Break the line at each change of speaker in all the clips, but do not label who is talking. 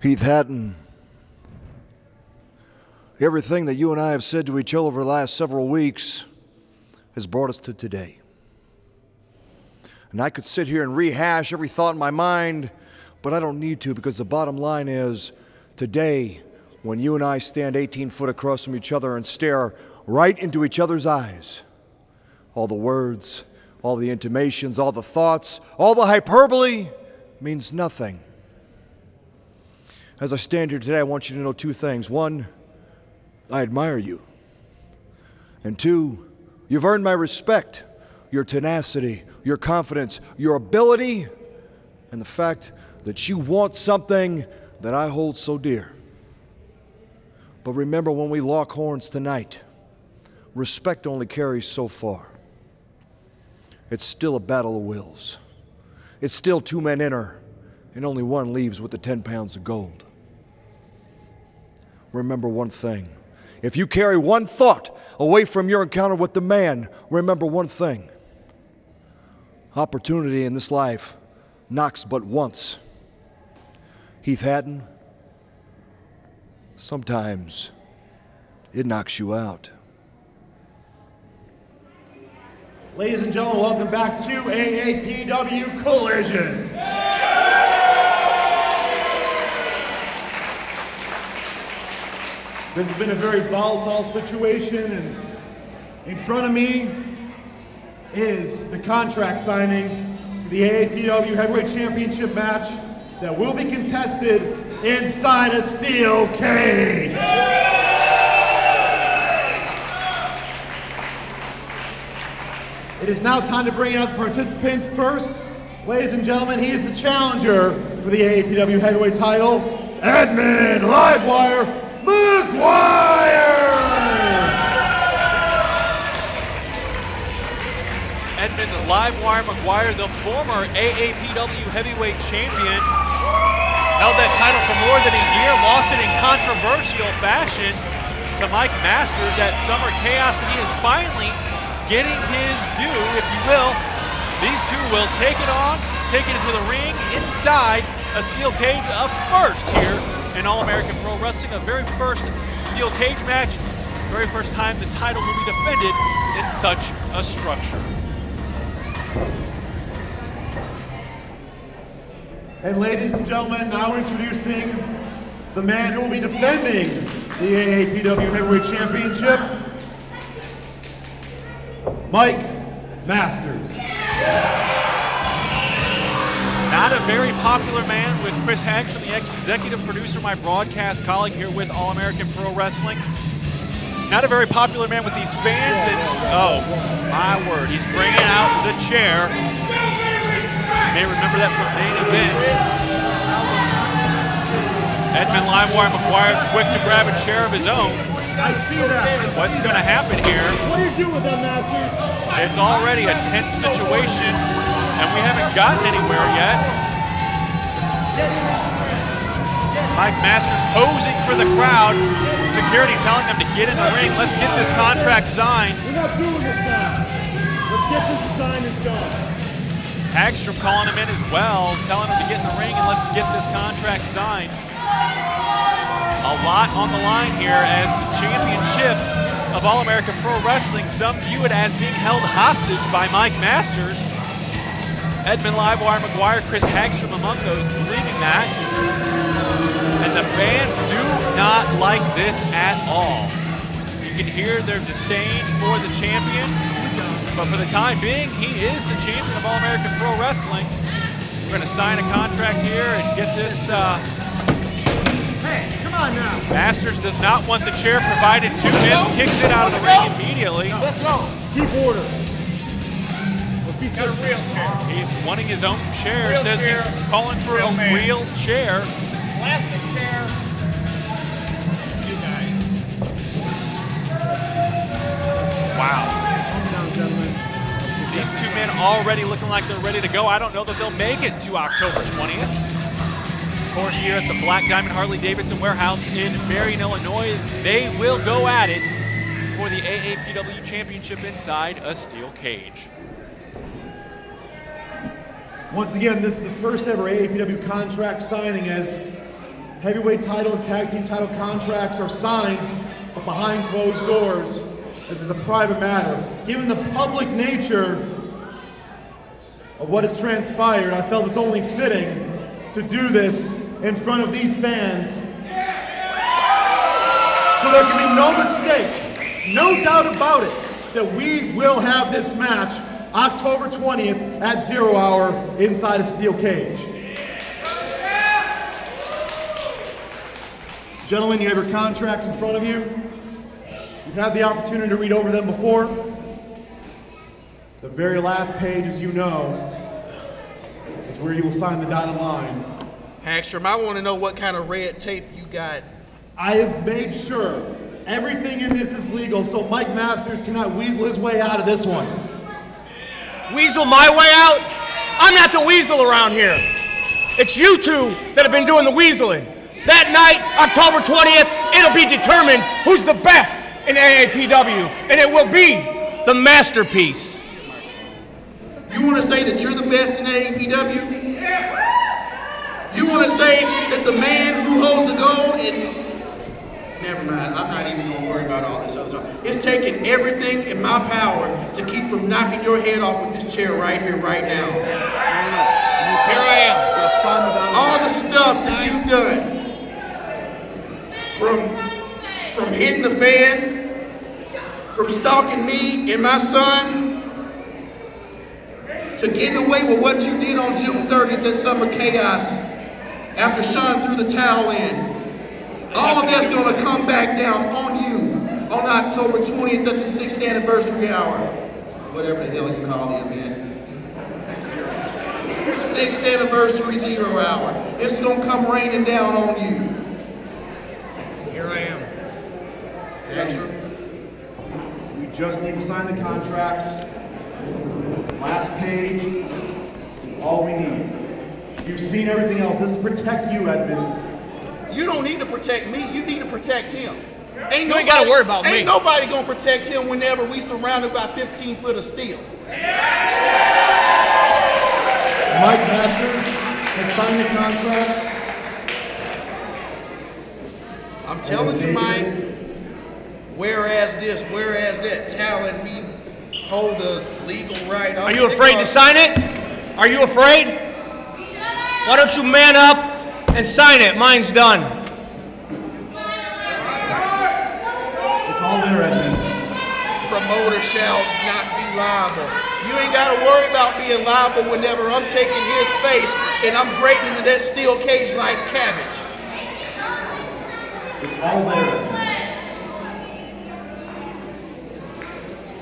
Heath Hatton, everything that you and I have said to each other over the last several weeks has brought us to today. And I could sit here and rehash every thought in my mind, but I don't need to, because the bottom line is, today, when you and I stand 18 foot across from each other and stare right into each other's eyes, all the words, all the intimations, all the thoughts, all the hyperbole means nothing. As I stand here today, I want you to know two things. One, I admire you. And two, you've earned my respect, your tenacity, your confidence, your ability, and the fact that you want something that I hold so dear. But remember, when we lock horns tonight, respect only carries so far. It's still a battle of wills. It's still two men enter, and only one leaves with the 10 pounds of gold. Remember one thing. If you carry one thought away from your encounter with the man, remember one thing. Opportunity in this life knocks but once. Heath Hatton, sometimes it knocks you out.
Ladies and gentlemen, welcome back to AAPW Collision. This has been a very volatile situation, and in front of me is the contract signing for the AAPW Heavyweight Championship match that will be contested inside a steel cage. It is now time to bring out the participants. First, ladies and gentlemen, he is the challenger for the AAPW Heavyweight title, Edmund Livewire McGuire!
Edmund Livewire McGuire, the former AAPW Heavyweight Champion, held that title for more than a year, lost it in controversial fashion to Mike Masters at Summer Chaos, and he is finally getting his due, if you will. These two will take it on, take it into the ring inside a steel cage, up first here in All-American Pro Wrestling, a very first steel cage match, very first time the title will be defended in such a structure.
And ladies and gentlemen, now introducing the man who will be defending the AAPW Heavyweight Championship, Mike Masters.
Not a very popular man with Chris Hagstrom, the executive producer, my broadcast colleague here with All-American Pro Wrestling. Not a very popular man with these fans, and oh my word, he's bringing out the chair. You may remember that from main event. Edmund Livewire McGuire quick to grab a chair of his own.
I see that.
What's going to happen here?
What do you do with them, Masters?
It's already a tense situation, and we haven't gotten anywhere yet. Mike Masters posing for the crowd. Security telling them to get in the ring. Let's get this contract signed.
We're not doing this now. Let's get this signed and done.
Hagstrom calling him in as well, telling him to get in the ring and let's get this contract signed. A lot on the line here as the championship of All-American Pro Wrestling, some view it as being held hostage by Mike Masters. Edmund Livewire McGuire, Chris Hagstrom among those believing that. And the fans do not like this at all. You can hear their disdain for the champion, but for the time being, he is the champion of All-American Pro Wrestling. We're going to sign a contract here and get this.
Hey, come on now.
Masters does not want the chair provided to him, kicks it out of the ring immediately.
Let's go. Keep order.
He's got a real chair.
He's wanting his own chair,
Real
says
chair.
he's calling for
Real
a
man.
real chair.
Plastic chair. You guys.
Wow. These two men already looking like they're ready to go. I don't know that they'll make it to October 20th. Of course, here at the Black Diamond Harley-Davidson warehouse in Marion, Illinois, they will go at it for the AAPW Championship inside a steel cage.
Once again, this is the first ever AAPW contract signing as heavyweight title and tag team title contracts are signed, but behind closed doors. This is a private matter. Given the public nature of what has transpired, I felt it's only fitting to do this in front of these fans, so there can be no mistake, no doubt about it, that we will have this match October 20th at 0 hour inside a steel cage. Gentlemen, you have your contracts in front of you. You've had the opportunity to read over them before. The very last page, as you know, is where you will sign the dotted line.
Hagstrom, I want to know what kind of red tape you got.
I have made sure everything in this is legal, so Mike Masters cannot weasel his way out of this one.
Weasel my way out? I'm not the weasel around here. It's you two that have been doing the weaseling. That night, October 20th, it'll be determined who's the best in AAPW, and it will be the masterpiece.
You want to say that you're the best in AAPW? You want to say that the man who holds the gold and... Never mind, I'm not even going to worry about all this other stuff. It's taking everything in my power to keep from knocking your head off with this chair right here, right now.
Here I am.
All the stuff that you've done. From hitting the fan, from stalking me and my son, to getting away with what you did on June 30th at Summer Chaos after Sean threw the towel in. All of that's going to come back down on you on October 20th at the 6th anniversary hour. Whatever the hell you call the event. 6th anniversary 0 hour. It's going to come raining down on you.
Here I am.
Extra.
We just need to sign the contracts. Last page is all we need. You've seen everything else. This is protect you, Edmund.
You don't need to protect me. You need to protect him.
You ain't got to worry about me.
Ain't nobody going to protect him whenever we surrounded by 15 foot of steel.
Mike Masters has signed the contract.
I'm telling you, Mike, whereas this, whereas that talent, we hold a legal right.
Are you afraid to sign it? Are you afraid? Why don't you man up and sign it? Mine's done.
It's all there, Edmund.
Promoter shall not be liable. You ain't got to worry about being liable whenever I'm taking his face and I'm grating into that steel cage like cabbage.
It's all there.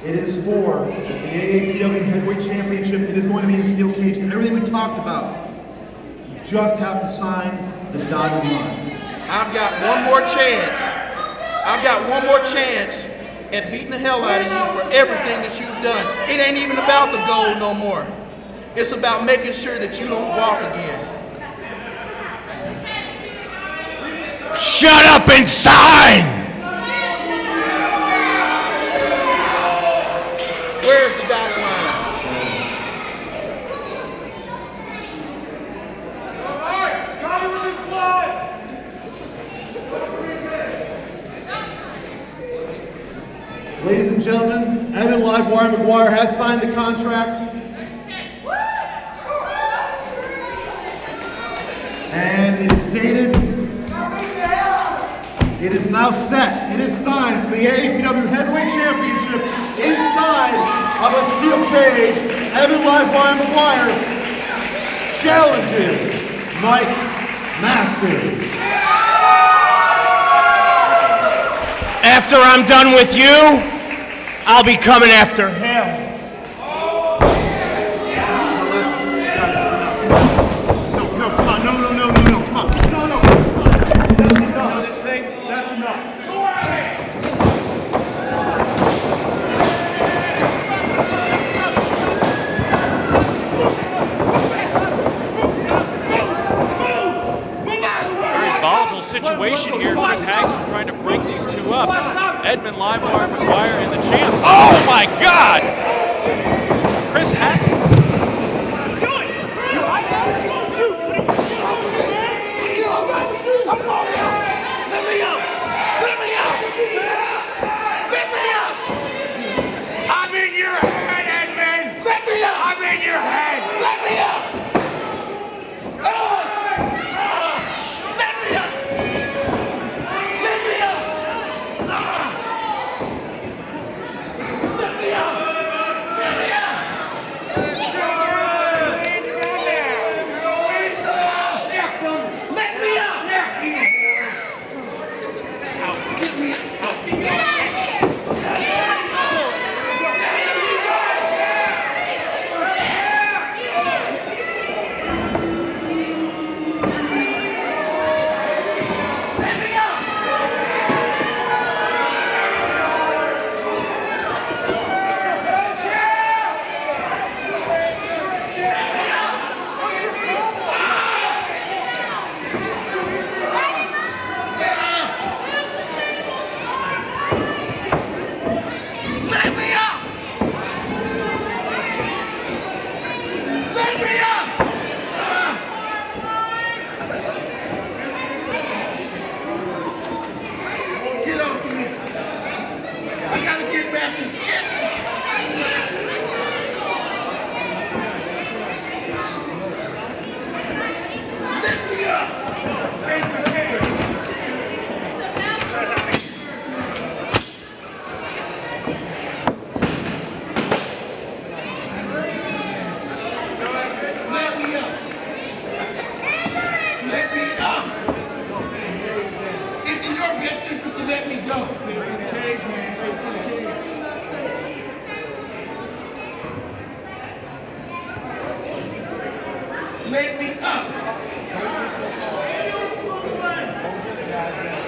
It is for the AAPW Heavyweight Championship. It is going to be in a steel cage. And everything we talked about, you just have to sign the dotted line.
I've got one more chance. I've got one more chance at beating the hell out of you for everything that you've done. It ain't even about the gold no more. It's about making sure that you don't walk again.
Shut up and sign!
Where's the dotted line?
Ladies and gentlemen, Edmund Livewire McGuire has signed the contract. And it is dated. It is now set. It is signed for the AAPW Heavyweight Championship inside of a steel cage. Edmund Livewire McGuire challenges Mike Masters.
After I'm done with you, I'll be coming after him.
No, come on, no, come on, no. That's enough. That's enough.
Very volatile situation here. Chris Hagstrom trying to break these two up. Edmund Livewire McGuire and the champ. Oh my God! Chris Hatton.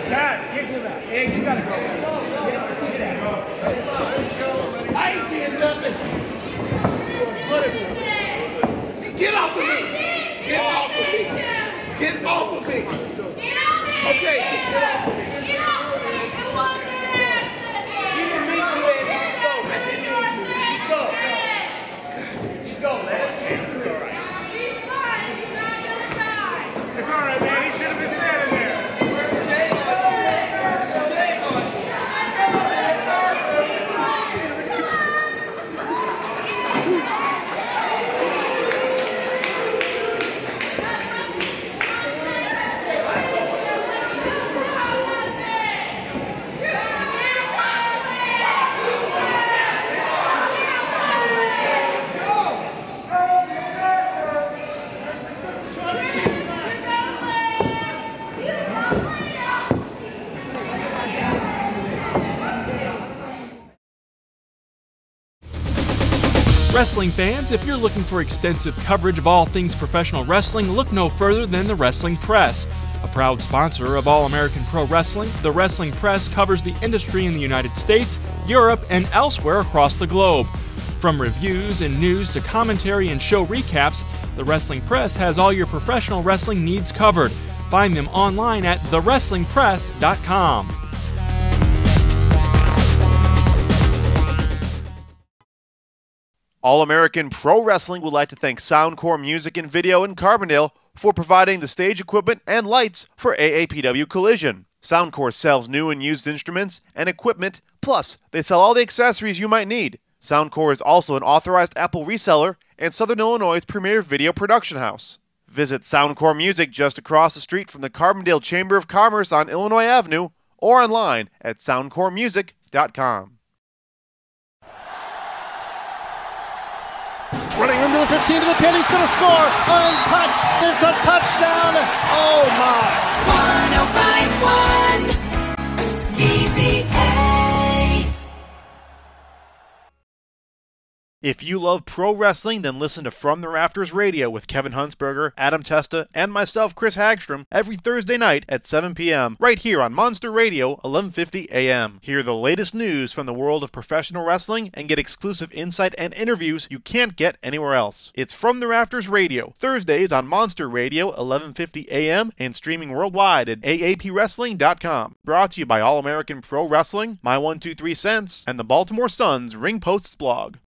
Guys, get him out. Hey, you gotta go. Get out. I ain't doing nothing. Get off of me. Get off of me. Get off of me. Okay, just get off of me. You didn't mean to, Eddie. Just go. I didn't mean to. Just go. Just go, man. It's all right.
He's fine. He's not gonna die.
It's all right, man. He should have been standing there.
Wrestling fans, if you're looking for extensive coverage of all things professional wrestling, look no further than the Wrestling Press. A proud sponsor of All-American Pro Wrestling, the Wrestling Press covers the industry in the United States, Europe, and elsewhere across the globe. From reviews and news to commentary and show recaps, the Wrestling Press has all your professional wrestling needs covered. Find them online at thewrestlingpress.com.
All-American Pro Wrestling would like to thank Soundcore Music and Video in Carbondale for providing the stage equipment and lights for AAPW Collision. Soundcore sells new and used instruments and equipment, plus they sell all the accessories you might need. Soundcore is also an authorized Apple reseller and Southern Illinois' premier video production house. Visit Soundcore Music just across the street from the Carbondale Chamber of Commerce on Illinois Avenue or online at soundcoremusic.com.
Running into the 15 to the pin, he's going to score, untouched, it's a touchdown, oh my.
105.1 VZA.
If you love pro wrestling, then listen to From the Rafters Radio with Kevin Huntsberger, Adam Testa, and myself, Chris Hagstrom, every Thursday night at 7 p.m. right here on Monster Radio, 1150 a.m. Hear the latest news from the world of professional wrestling and get exclusive insight and interviews you can't get anywhere else. It's From the Rafters Radio, Thursdays on Monster Radio, 1150 a.m. and streaming worldwide at aapwrestling.com. Brought to you by All-American Pro Wrestling, My 123 Cents, and the Baltimore Sun's Ring Posts blog.